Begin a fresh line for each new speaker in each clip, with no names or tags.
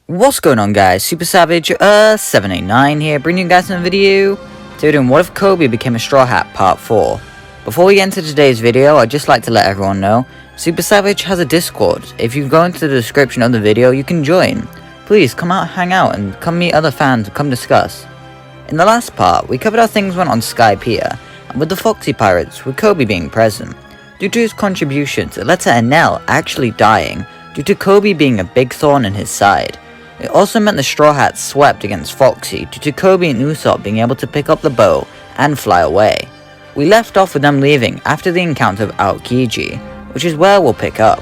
What's going on, guys? Super Savage 789 here, bringing you guys another video. Today doing What If Coby Became a Straw Hat Part 4. Before we get into today's video, I'd just like to let everyone know Super Savage has a Discord. If you go into the description of the video, you can join. Please come out, hang out, and come meet other fans and come discuss. In the last part, we covered how things went on Sky Pier, and with the Foxy Pirates, with Coby being present. Due to his contributions, it led to Enel actually dying, due to Coby being a big thorn in his side. It also meant the Straw Hats swept against Foxy due to Coby and Issac being able to pick up the bow and fly away. We left off with them leaving after the encounter with Aokiji, which is where we'll pick up.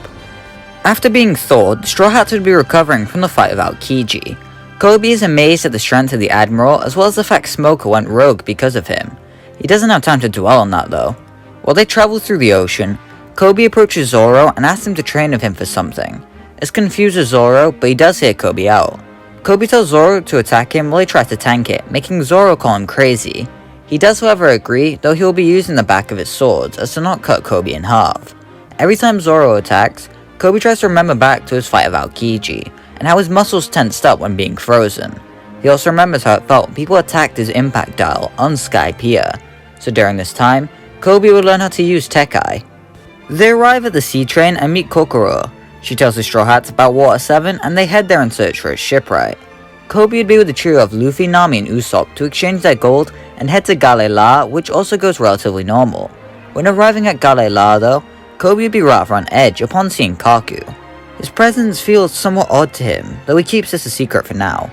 After being thawed, the Straw Hats would be recovering from the fight with Aokiji. Coby is amazed at the strength of the Admiral, as well as the fact Smoker went rogue because of him. He doesn't have time to dwell on that though. While they travel through the ocean, Coby approaches Zoro and asks him to train with him for something. This confuses Zoro, but he does hear Coby out. Coby tells Zoro to attack him while he tries to tank it, making Zoro call him crazy. He does however agree, though he will be using the back of his swords as to not cut Coby in half. Every time Zoro attacks, Coby tries to remember back to his fight with Aokiji, and how his muscles tensed up when being frozen. He also remembers how it felt when people attacked his impact dial on Sky Pier. So during this time, Coby would learn how to use Tekai. They arrive at the sea train and meet Kokoro. She tells the Straw Hats about Water 7 and they head there in search for his shipwright. Coby would be with the trio of Luffy, Nami and Usopp to exchange their gold and head to Gale La, which also goes relatively normal. When arriving at Gale La though, Coby would be rather on edge upon seeing Kaku. His presence feels somewhat odd to him, though he keeps this a secret for now.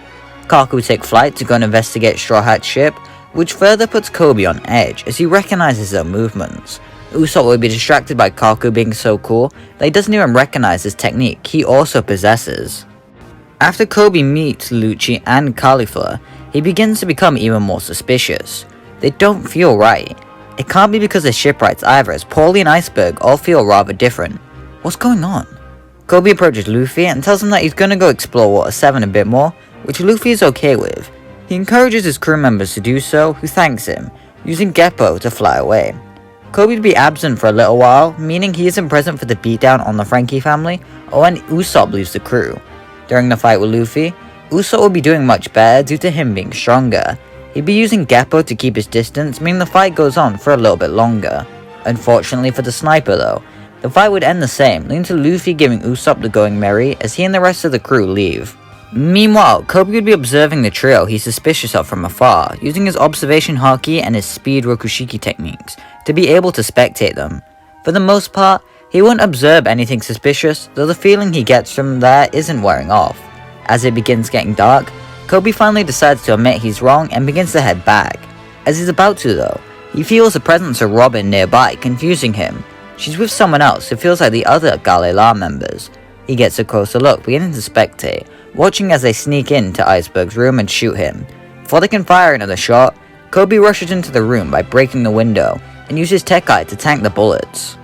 Kaku would take flight to go and investigate Straw Hat's ship, which further puts Coby on edge as he recognizes their movements. Usopp will be distracted by Kaku being so cool that he doesn't even recognize his technique he also possesses. After Coby meets Lucci and Caulifla, he begins to become even more suspicious. They don't feel right. It can't be because the shipwrights either, as Paulie and Iceberg all feel rather different. What's going on? Coby approaches Luffy and tells him that he's gonna go explore Water 7 a bit more, which Luffy is okay with. He encourages his crew members to do so, who thanks him, using Geppo to fly away. Coby would be absent for a little while, meaning he isn't present for the beatdown on the Frankie family, or when Usopp leaves the crew. During the fight with Luffy, Usopp will be doing much better due to him being stronger. He'd be using Geppo to keep his distance, meaning the fight goes on for a little bit longer. Unfortunately for the sniper though, the fight would end the same, leading to Luffy giving Usopp the going merry as he and the rest of the crew leave. Meanwhile, Coby would be observing the trio he's suspicious of from afar, using his observation haki and his speed Rokushiki techniques to be able to spectate them. For the most part, he won't observe anything suspicious, though the feeling he gets from there isn't wearing off. As it begins getting dark, Coby finally decides to admit he's wrong and begins to head back. As he's about to though, he feels the presence of Robin nearby, confusing him. She's with someone else who feels like the other Gale La members. He gets a closer look, beginning to spectate, watching as they sneak into Iceberg's room and shoot him. Before they can fire another shot, Coby rushes into the room by breaking the window and uses Tekai to tank the bullets.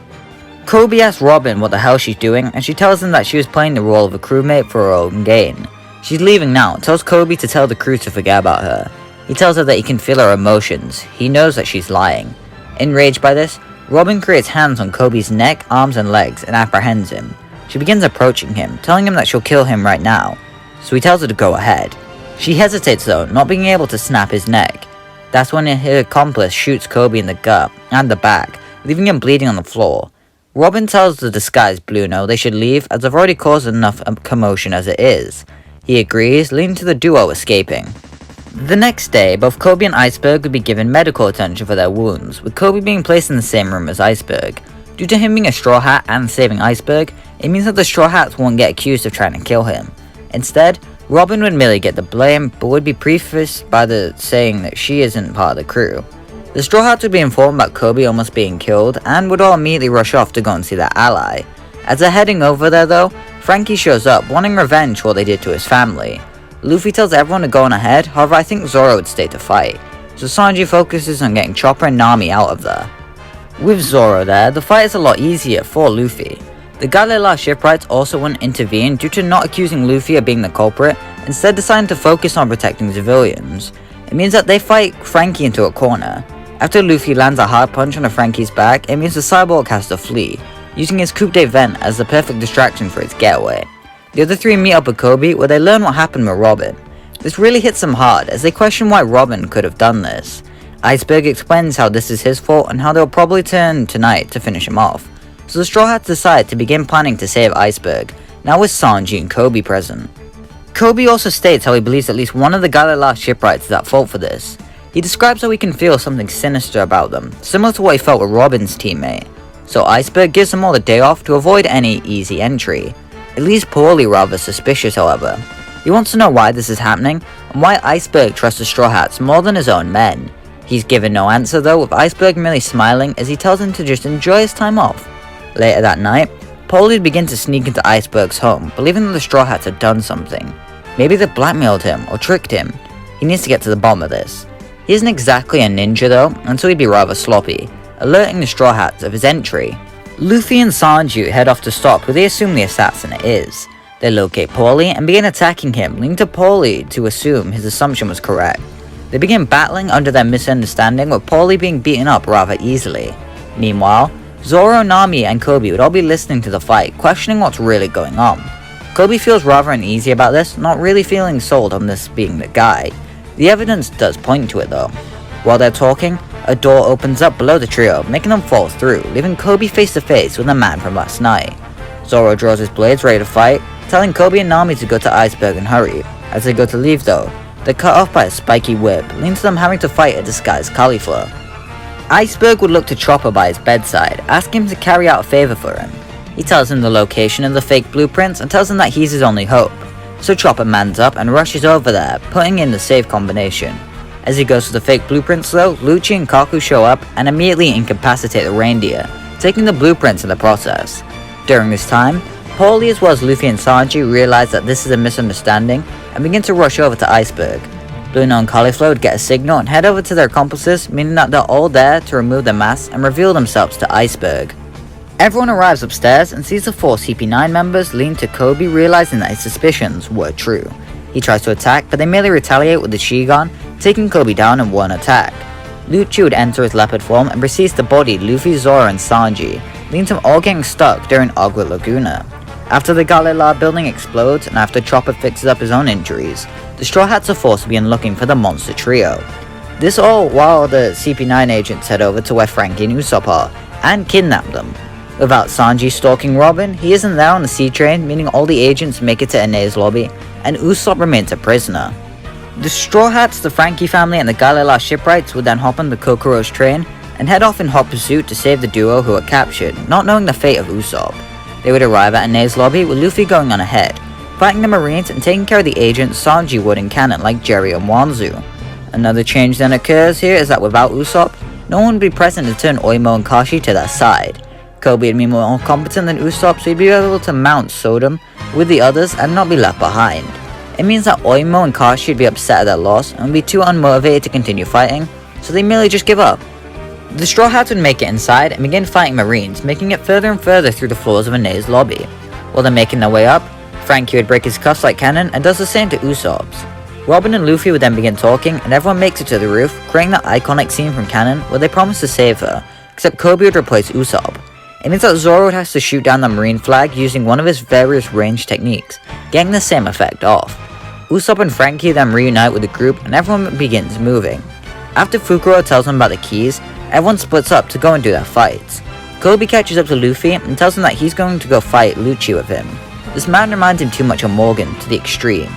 Coby asks Robin what the hell she's doing, and she tells him that she was playing the role of a crewmate for her own gain. She's leaving now and tells Coby to tell the crew to forget about her. He tells her that he can feel her emotions. He knows that she's lying. Enraged by this, Robin creates hands on Coby's neck, arms and legs and apprehends him. She begins approaching him, telling him that she'll kill him right now, so he tells her to go ahead. She hesitates though, not being able to snap his neck. That's when her accomplice shoots Coby in the gut and the back, leaving him bleeding on the floor. Robin tells the disguised Blueno they should leave as they've already caused enough commotion as it is. He agrees, leading to the duo escaping. The next day, both Coby and Iceberg would be given medical attention for their wounds, with Coby being placed in the same room as Iceberg. Due to him being a Straw Hat and saving Iceberg, it means that the Straw Hats won't get accused of trying to kill him. Instead, Robin would merely get the blame, but would be prefaced by the saying that she isn't part of the crew. The Straw Hats would be informed about Coby almost being killed, and would all immediately rush off to go and see their ally. As they're heading over there though, Frankie shows up, wanting revenge for what they did to his family. Luffy tells everyone to go on ahead, however I think Zoro would stay to fight, so Sanji focuses on getting Chopper and Nami out of there. With Zoro there, the fight is a lot easier for Luffy. The Gale La shipwrights also wouldn't intervene due to not accusing Luffy of being the culprit, instead deciding to focus on protecting civilians. It means that they fight Franky into a corner. After Luffy lands a hard punch on Franky's back, it means the cyborg has to flee, using his coup de vent as the perfect distraction for its getaway. The other three meet up with Coby, where they learn what happened with Robin. This really hits them hard, as they question why Robin could have done this. Iceberg explains how this is his fault and how they'll probably turn tonight to finish him off. So the Straw Hats decide to begin planning to save Iceberg, now with Sanji and Coby present. Coby also states how he believes at least one of the Galilei shipwrights is at fault for this. He describes how he can feel something sinister about them, similar to what he felt with Robin's teammate. So Iceberg gives them all a day off to avoid any easy entry. It leaves Paulie rather suspicious, however. He wants to know why this is happening, and why Iceberg trusts the Straw Hats more than his own men. He's given no answer though, with Iceberg merely smiling as he tells him to just enjoy his time off. Later that night, Paulie begins to sneak into Iceberg's home, believing that the Straw Hats had done something. Maybe they blackmailed him, or tricked him. He needs to get to the bottom of this. He isn't exactly a ninja though, and so he'd be rather sloppy, alerting the Straw Hats of his entry. Luffy and Sanji head off to stop where they assume the assassin is. They locate Paulie and begin attacking him, leading to Paulie to assume his assumption was correct. They begin battling under their misunderstanding, with Paulie being beaten up rather easily. Meanwhile, Zoro, Nami, and Coby would all be listening to the fight, questioning what's really going on. Coby feels rather uneasy about this, not really feeling sold on this being the guy. The evidence does point to it though. While they're talking, a door opens up below the trio, making them fall through, leaving Coby face to face with the man from last night. Zoro draws his blades ready to fight, telling Coby and Nami to go to Iceberg and hurry. As they go to leave though, they're cut off by a spiky whip, leading to them having to fight a disguised cauliflower. Iceberg would look to Chopper by his bedside, asking him to carry out a favor for him. He tells him the location of the fake blueprints and tells him that he's his only hope. So Chopper mans up and rushes over there, putting in the safe combination. As he goes to the fake blueprints though, Lucci and Kaku show up and immediately incapacitate the reindeer, taking the blueprints in the process. During this time, Paulie as well as Luffy and Sanji realize that this is a misunderstanding and begin to rush over to Iceberg. Luna and Cauliflower would get a signal and head over to their accomplices, meaning that they're all there to remove their masks and reveal themselves to Iceberg. Everyone arrives upstairs and sees the 4 CP9 members, leading to Coby realizing that his suspicions were true. He tries to attack, but they merely retaliate with the Shigan, taking Coby down in one attack. Lucci would enter his leopard form and proceeds to body Luffy, Zoro, and Sanji, leading to them all getting stuck during Agua Laguna. After the Galilei building explodes and after Chopper fixes up his own injuries, the Straw Hats are forced to begin looking for the monster trio. This all while the CP9 agents head over to where Franky and Usopp are, and kidnap them. Without Sanji stalking Robin, he isn't there on the sea train, meaning all the agents make it to Ene's lobby, and Usopp remains a prisoner. The Straw Hats, the Franky family, and the Galilei shipwrights would then hop on the Kokoro's train and head off in hot pursuit to save the duo who were captured, not knowing the fate of Usopp. They would arrive at Ene's lobby with Luffy going on ahead, fighting the Marines and taking care of the agents Sanji would in canon like Jerry and Wanzu. Another change then occurs here is that without Usopp, no one would be present to turn Oimo and Kashi to their side. Kobe would be more competent than Usopp, so he'd be able to mount Sodom with the others and not be left behind. It means that Oimo and Kashi would be upset at their loss and would be too unmotivated to continue fighting, so they merely just give up. The Straw Hats would make it inside and begin fighting Marines, making it further and further through the floors of Ene's lobby. While they're making their way up, Franky would break his cuffs like cannon and does the same to Usopp's. Robin and Luffy would then begin talking and everyone makes it to the roof, creating that iconic scene from canon where they promise to save her, except Coby would replace Usopp. It means that Zoro has to shoot down the Marine flag using one of his various range techniques, getting the same effect off. Usopp and Franky then reunite with the group and everyone begins moving. After Fukuro tells them about the keys, everyone splits up to go and do their fights. Coby catches up to Luffy and tells him that he's going to go fight Lucci with him. This man reminds him too much of Morgan to the extreme.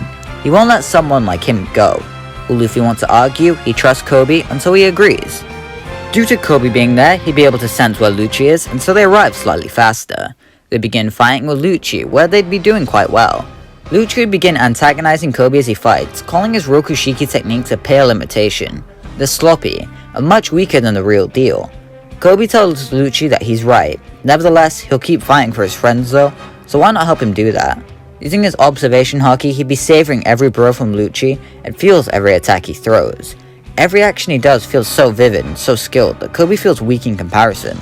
He won't let someone like him go. While Luffy wants to argue, he trusts Coby, and so he agrees. Due to Coby being there, he'd be able to sense where Lucci is, and so they arrive slightly faster. They begin fighting with Lucci, where they'd be doing quite well. Lucci would begin antagonizing Coby as he fights, calling his Rokushiki techniques a pale imitation. They're sloppy, and much weaker than the real deal. Coby tells Lucci that he's right. Nevertheless, he'll keep fighting for his friends though, so why not help him do that? Using his observation haki, he'd be savoring every blow from Lucci and feels every attack he throws. Every action he does feels so vivid and so skilled that Coby feels weak in comparison.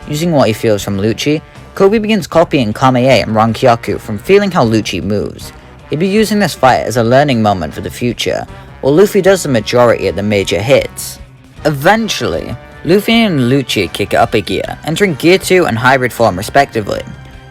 Using what he feels from Lucci, Coby begins copying Kamei and Rankyaku from feeling how Lucci moves. He'd be using this fight as a learning moment for the future, while Luffy does the majority of the major hits. Eventually, Luffy and Lucci kick it up a gear, entering Gear 2 and Hybrid form respectively.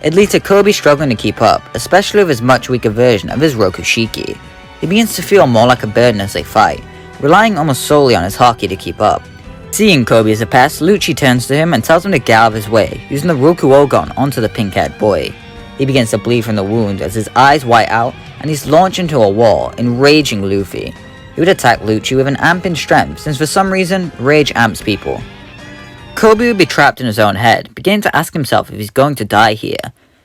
It leads to Coby struggling to keep up, especially with his much weaker version of his Rokushiki. He begins to feel more like a burden as they fight, relying almost solely on his Haki to keep up. Seeing Coby as a pest, Lucci turns to him and tells him to get out of his way, using the Roku Ogon onto the pink-haired boy. He begins to bleed from the wound as his eyes white out and he's launched into a wall, enraging Luffy. He would attack Lucci with an amp in strength, since for some reason, rage amps people. Coby would be trapped in his own head, beginning to ask himself if he's going to die here.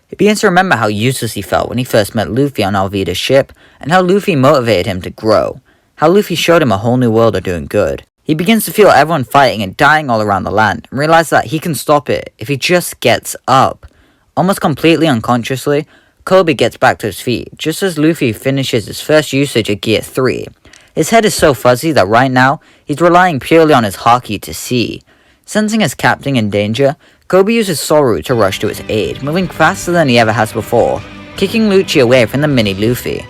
He begins to remember how useless he felt when he first met Luffy on Alvida's ship, and how Luffy motivated him to grow. How Luffy showed him a whole new world of doing good. He begins to feel everyone fighting and dying all around the land, and realizes that he can stop it if he just gets up. Almost completely unconsciously, Coby gets back to his feet, just as Luffy finishes his first usage of Gear 3. His head is so fuzzy that right now, he's relying purely on his Haki to see. Sensing his captain in danger, Coby uses Soru to rush to his aid, moving faster than he ever has before, kicking Lucci away from the mini Luffy.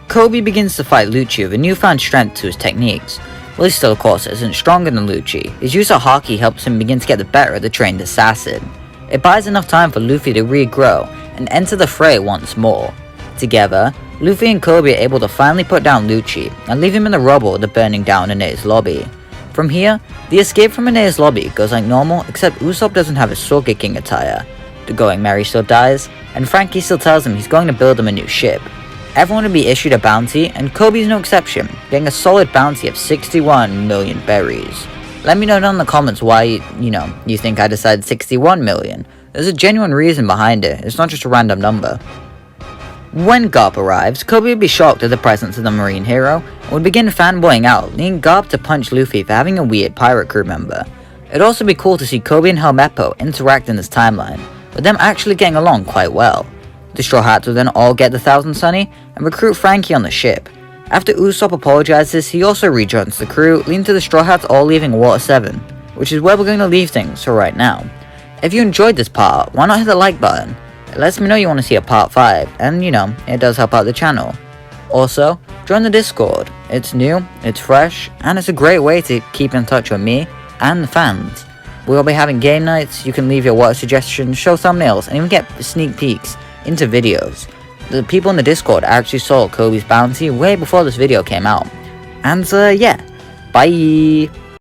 Coby begins to fight Lucci with a newfound strength to his techniques. While he still of course isn't stronger than Lucci, his use of Haki helps him begin to get the better of the trained assassin. It buys enough time for Luffy to regrow and enter the fray once more. Together, Luffy and Coby are able to finally put down Lucci and leave him in the rubble of the burning down Aeneas lobby. From here, the escape from Aeneas lobby goes like normal, except Usopp doesn't have his sword kicking attire. The Going Merry still dies, and Frankie still tells him he's going to build him a new ship. Everyone will be issued a bounty, and Coby's no exception, getting a solid bounty of 61 million berries. Let me know down in the comments why, you think I decided 61 million. There's a genuine reason behind it, it's not just a random number. When Garp arrives, Coby would be shocked at the presence of the marine hero, and would begin fanboying out, leading Garp to punch Luffy for having a weird pirate crew member. It'd also be cool to see Coby and Helmeppo interact in this timeline, with them actually getting along quite well. The Straw Hats will then all get the Thousand Sunny, and recruit Frankie on the ship. After Usopp apologizes, he also rejoins the crew, leading to the Straw Hats all leaving Water 7, which is where we're going to leave things for right now. If you enjoyed this part, why not hit the like button? It lets me know you want to see a part 5, and it does help out the channel. Also, join the Discord. It's new, it's fresh, and it's a great way to keep in touch with me and the fans. We'll be having game nights, you can leave your water suggestions, show thumbnails, and even get sneak peeks into videos. The people in the Discord actually saw Coby's bounty way before this video came out. And yeah, bye!